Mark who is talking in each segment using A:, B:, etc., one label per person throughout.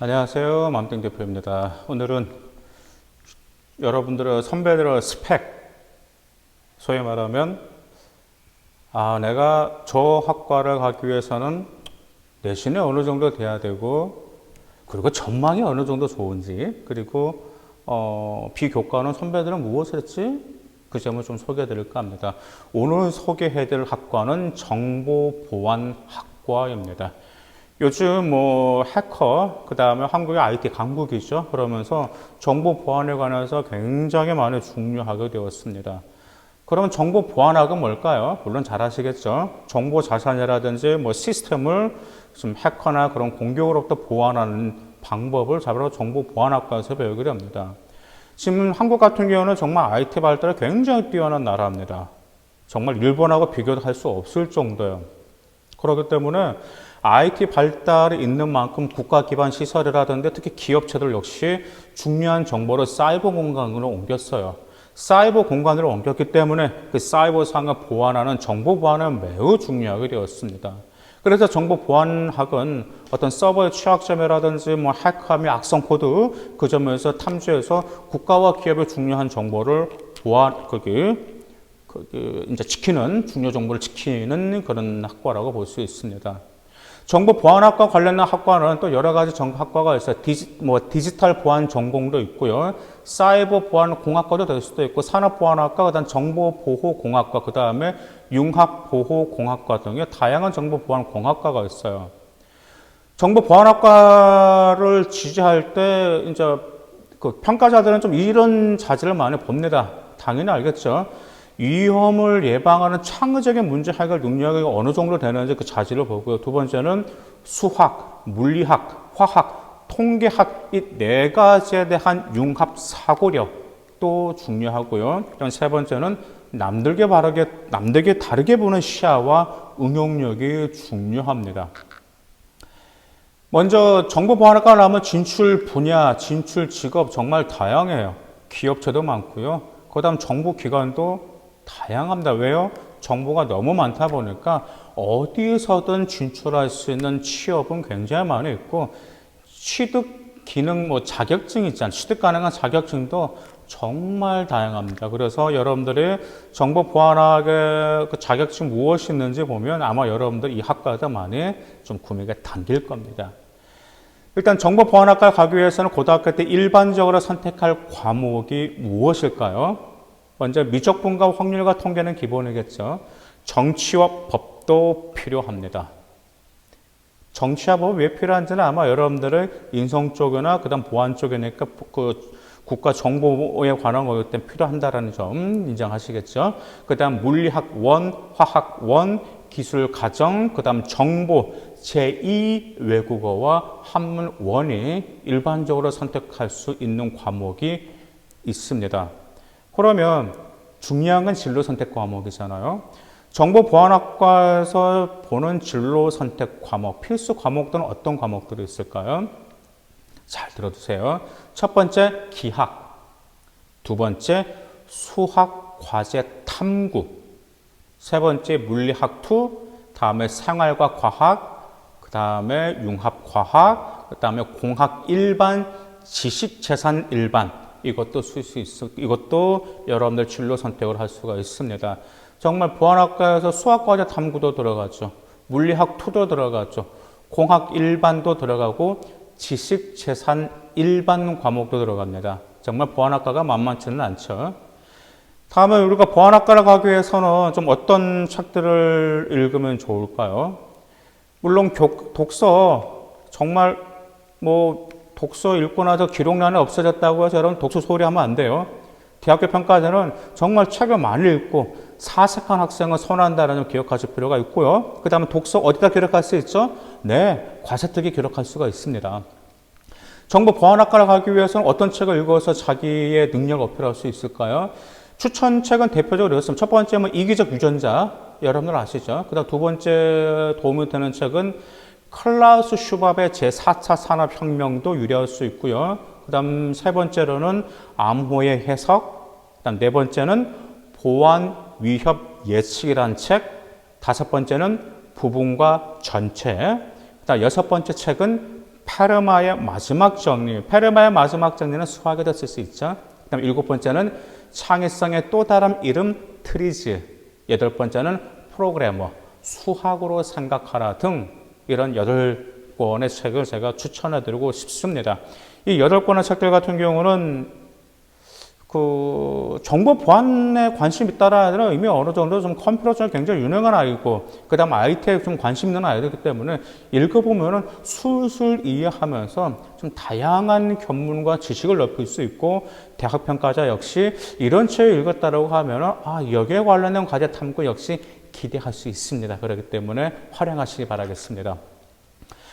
A: 안녕하세요. 맘땡 대표입니다. 오늘은 여러분들의 선배들의 스펙, 소위 말하면 내가 저 학과를 가기 위해서는 내신이 어느 정도 돼야 되고, 그리고 전망이 어느 정도 좋은지, 그리고 비교과는 선배들은 무엇을 했지? 그 점을 좀 소개해 드릴까 합니다. 오늘 소개해 드릴 학과는 정보보안학과입니다. 요즘 해커, 그 다음에 한국의 IT 강국이죠. 그러면서 정보 보안에 관해서 굉장히 많이 중요하게 되었습니다. 그러면 정보 보안학은 뭘까요? 물론 잘 아시겠죠. 정보 자산이라든지 시스템을 좀 해커나 그런 공격으로부터 보안하는 방법을 바로 정보 보안학과에서 배우게 됩니다. 지금 한국 같은 경우는 정말 IT 발달이 굉장히 뛰어난 나라입니다. 정말 일본하고 비교도 할 수 없을 정도예요. 그렇기 때문에 IT 발달이 있는 만큼 국가 기반 시설이라든지 특히 기업체들 역시 중요한 정보를 사이버 공간으로 옮겼어요. 사이버 공간으로 옮겼기 때문에 그 사이버상을 보안하는 정보 보안은 매우 중요하게 되었습니다. 그래서 정보 보안학은 어떤 서버의 취약점이라든지 해커함이 악성 코드 그 점에서 탐지해서 국가와 기업의 중요한 정보를 이제 중요 정보를 지키는 그런 학과라고 볼 수 있습니다. 정보 보안학과 관련된 학과는 또 여러 가지 학과가 있어요. 디지털 보안 전공도 있고요. 사이버 보안 공학과도 될 수도 있고, 산업보안학과, 그다음 정보보호공학과, 그 다음에 융합보호공학과 등의 다양한 정보보안 공학과가 있어요. 정보보안학과를 지지할 때 이제 그 평가자들은 좀 이런 자질을 많이 봅니다. 당연히 알겠죠. 위험을 예방하는 창의적인 문제 해결 능력이 어느 정도 되는지 그 자질을 보고요. 두 번째는 수학, 물리학, 화학, 통계학 이 네 가지에 대한 융합 사고력도 중요하고요. 세 번째는 남들게 다르게 보는 시야와 응용력이 중요합니다. 먼저 정보보안학과를 하면 진출 분야, 진출 직업 정말 다양해요. 기업체도 많고요. 그 다음 정보기관도 다양합니다. 왜요? 정보가 너무 많다 보니까 어디에서든 진출할 수 있는 취업은 굉장히 많이 있고, 취득 기능, 자격증 있잖아요. 취득 가능한 자격증도 정말 다양합니다. 그래서 여러분들이 정보보안학의 그 자격증 무엇이 있는지 보면 아마 여러분들 이 학과에도 많이 좀 구매가 당길 겁니다. 일단 정보보안학과를 가기 위해서는 고등학교 때 일반적으로 선택할 과목이 무엇일까요? 먼저 미적분과 확률과 통계는 기본이겠죠. 정치와 법도 필요합니다. 정치와 법이 왜 필요한지는 아마 여러분들의 인성 쪽이나 그다음 보안 쪽이니까 그 국가 정보에 관한 거기 때문에 필요한다라는 점 인정하시겠죠. 그다음 물리학 원, 화학 원, 기술 가정, 그다음 정보 제2 외국어와 한문 원이 일반적으로 선택할 수 있는 과목이 있습니다. 그러면 중요한 건 진로 선택 과목이잖아요. 정보보안학과에서 보는 진로 선택 과목, 필수 과목들은 어떤 과목들이 있을까요? 잘 들어두세요. 첫 번째, 기하. 두 번째, 수학 과제 탐구. 세 번째, 물리학 2. 다음에 생활과 과학. 그 다음에 융합과학. 그 다음에 공학 일반, 지식재산 일반. 이것도 이것도 여러분들 진로 선택을 할 수가 있습니다. 정말 보안학과에서 수학과제 탐구도 들어가죠. 물리학 2도 들어가죠. 공학 일반도 들어가고 지식재산 일반 과목도 들어갑니다. 정말 보안학과가 만만치는 않죠. 다음에 우리가 보안학과를 가기 위해서는 좀 어떤 책들을 읽으면 좋을까요? 물론 독서 정말 독서 읽고 나서 기록란이 없어졌다고 해서 여러분 독서 소리 하면 안 돼요. 대학교 평가제는 정말 책을 많이 읽고 사색한 학생을 선호한다는 점 기억하실 필요가 있고요. 그 다음에 독서 어디다 기록할 수 있죠? 네, 과세특위 기록할 수가 있습니다. 정보보안학과를 가기 위해서는 어떤 책을 읽어서 자기의 능력을 어필할 수 있을까요? 추천책은 대표적으로 이렇습니다. 첫 번째는 이기적 유전자, 여러분들 아시죠? 그 다음 두 번째 도움이 되는 책은 클라우스 슈밥의 제4차 산업혁명도 유래할 수 있고요. 그 다음 세 번째로는 암호의 해석, 그 다음 네 번째는 보안 위협 예측이라는 책, 다섯 번째는 부분과 전체, 그 다음 여섯 번째 책은 페르마의 마지막 정리. 페르마의 마지막 정리는 수학에도 쓸 수 있죠. 그다음 7번째는 창의성의 또 다른 이름 트리즈. 8번째는 프로그래머. 수학으로 생각하라 등 이런 8권의 책을 제가 추천해드리고 싶습니다. 이 8권의 책들 같은 경우는 정보 보안에 관심 있다라는 의미 어느 정도 좀 컴퓨터 쪽에 굉장히 유능한 아이고, 그 다음 IT에 좀 관심 있는 아이들이기 때문에 읽어보면은 술술 이해하면서 좀 다양한 견문과 지식을 넓힐 수 있고, 대학평가자 역시 이런 책을 읽었다라고 하면은, 여기에 관련된 과제 탐구 역시 기대할 수 있습니다. 그렇기 때문에 활용하시기 바라겠습니다.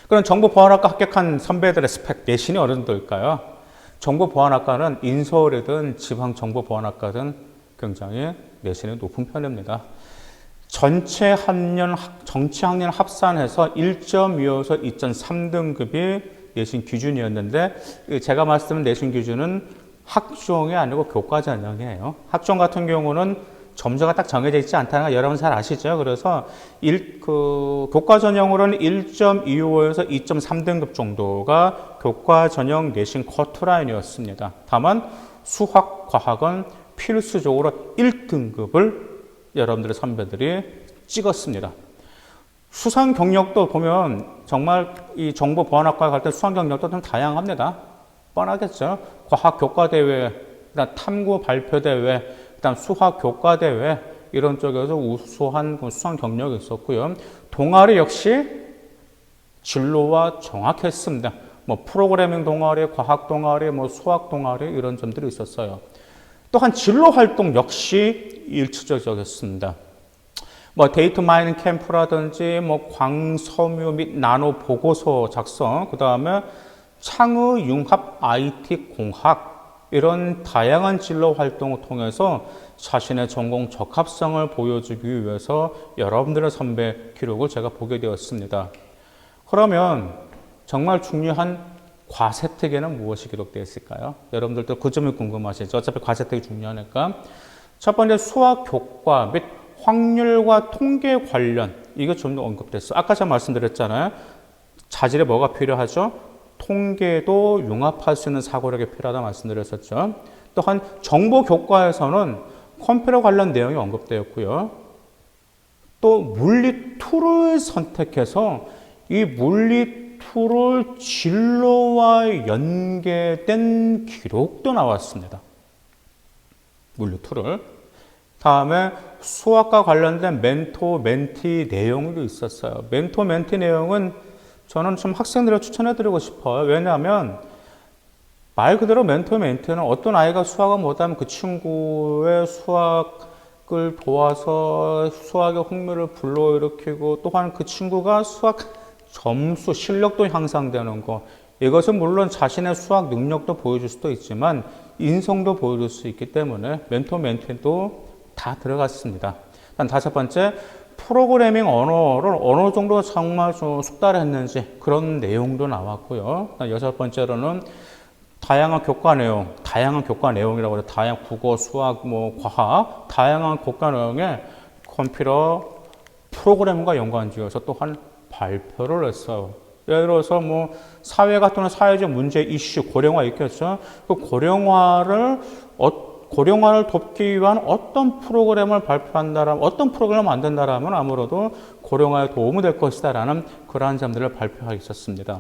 A: 그럼 정보보안학과 합격한 선배들의 스펙, 내신이 어느 정도일까요? 정보보안학과는 인서울이든 지방정보보안학과든 굉장히 내신이 높은 편입니다. 전체 학년 합산해서 1.2에서 2.3등급이 내신 기준이었는데, 제가 말씀드린 내신 기준은 학종이 아니고 교과 전형이에요. 학종 같은 경우는 점수가 딱 정해져 있지 않다는 거 여러분 잘 아시죠? 그래서 교과 전형으로는 1.25에서 2.3등급 정도가 교과 전형 내신 커트라인이었습니다. 다만 수학, 과학은 필수적으로 1등급을 여러분들의 선배들이 찍었습니다. 수상 경력도 보면 정말 이 정보보안학과 갈 때 수상 경력도 좀 다양합니다. 뻔하겠죠? 과학 교과대회, 그다음 탐구 발표대회, 그다음 수학 교과대회 이런 쪽에서 우수한 수상 경력이 있었고요. 동아리 역시 진로와 정확했습니다. 프로그래밍 동아리, 과학 동아리, 수학 동아리 이런 점들이 있었어요. 또한 진로 활동 역시 일치적이었습니다. 데이터 마이닝 캠프라든지 광섬유 및 나노 보고서 작성, 그 다음에 창의 융합 IT 공학 이런 다양한 진로 활동을 통해서 자신의 전공 적합성을 보여주기 위해서 여러분들의 선배 기록을 제가 보게 되었습니다. 그러면 정말 중요한 과세특에는 무엇이 기록되어 있을까요? 여러분들도 그 점이 궁금하시죠? 어차피 과세특이 중요하니까. 첫 번째 수학 교과 및 확률과 통계 관련, 이거 좀 더 언급됐어요. 아까 제가 말씀드렸잖아요. 자질에 뭐가 필요하죠? 통계도 융합할 수 있는 사고력이 필요하다 말씀드렸었죠. 또한 정보 교과에서는 컴퓨터 관련 내용이 언급되었고요. 또 물리 툴을 선택해서 이 물리 툴을 진로와 연계된 기록도 나왔습니다. 물리 툴을. 다음에 수학과 관련된 멘토, 멘티 내용도 있었어요. 멘토, 멘티 내용은 저는 좀 학생들을 추천해드리고 싶어요. 왜냐하면 말 그대로 멘토, 멘티는 어떤 아이가 수학을 못하면 그 친구의 수학을 도와서 수학의 흥미를 불러일으키고 또한 그 친구가 수학 점수, 실력도 향상되는 것. 이것은 물론 자신의 수학 능력도 보여줄 수도 있지만 인성도 보여줄 수 있기 때문에 멘토, 멘티도 다 들어갔습니다. 단 5번째, 프로그래밍 언어를 어느 정도 정말 좀 숙달했는지 그런 내용도 나왔고요. 6번째로는 다양한 교과 내용이라고 해서 다양한 국어, 수학, 과학, 다양한 교과 내용에 컴퓨터 프로그래밍과 연관지어서 또한 발표를 했어요. 예를 들어서 사회가 또는 사회적 문제 이슈, 고령화 있겠죠. 그 고령화를 돕기 위한 어떤 프로그램을 발표한다라면, 어떤 프로그램을 만든다라면 아무래도 고령화에 도움이 될 것이다라는 그러한 점들을 발표하셨습니다.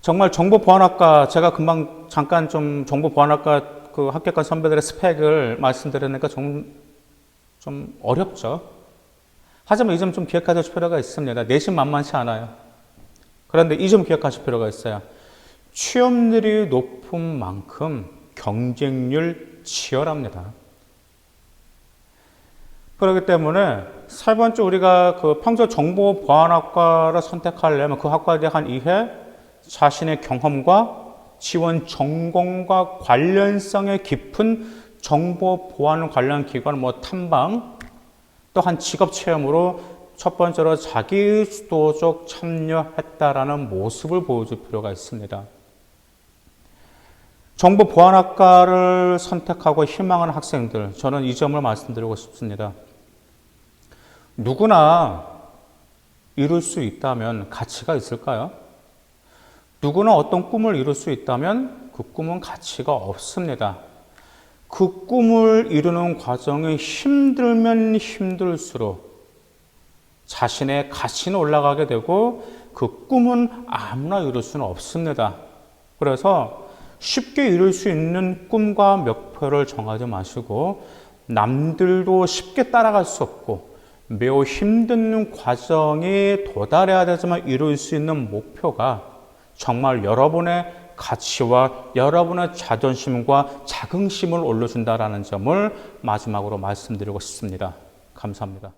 A: 정말 정보보안학과, 제가 금방 잠깐 좀 정보보안학과 그 합격한 선배들의 스펙을 말씀드리니까 좀 어렵죠. 하지만 이 점 좀 기억하실 필요가 있습니다. 내신 만만치 않아요. 그런데 이 점 기억하실 필요가 있어요. 취업률이 높은 만큼 경쟁률 치열합니다. 그렇기 때문에 세 번째 우리가 평소 정보보안학과를 선택하려면 그 학과에 대한 이해, 자신의 경험과 지원 전공과 관련성의 깊은 정보보안 관련 기관, 탐방, 또한 직업 체험으로 첫 번째로 자기 주도적 참여했다라는 모습을 보여줄 필요가 있습니다. 정보보안학과를 선택하고 희망하는 학생들, 저는 이 점을 말씀드리고 싶습니다. 누구나 이룰 수 있다면 가치가 있을까요? 누구나 어떤 꿈을 이룰 수 있다면 그 꿈은 가치가 없습니다. 그 꿈을 이루는 과정이 힘들면 힘들수록 자신의 가치는 올라가게 되고 그 꿈은 아무나 이룰 수는 없습니다. 그래서 쉽게 이룰 수 있는 꿈과 목표를 정하지 마시고 남들도 쉽게 따라갈 수 없고 매우 힘든 과정에 도달해야 되지만 이룰 수 있는 목표가 정말 여러분의 가치와 여러분의 자존심과 자긍심을 올려준다는 점을 마지막으로 말씀드리고 싶습니다. 감사합니다.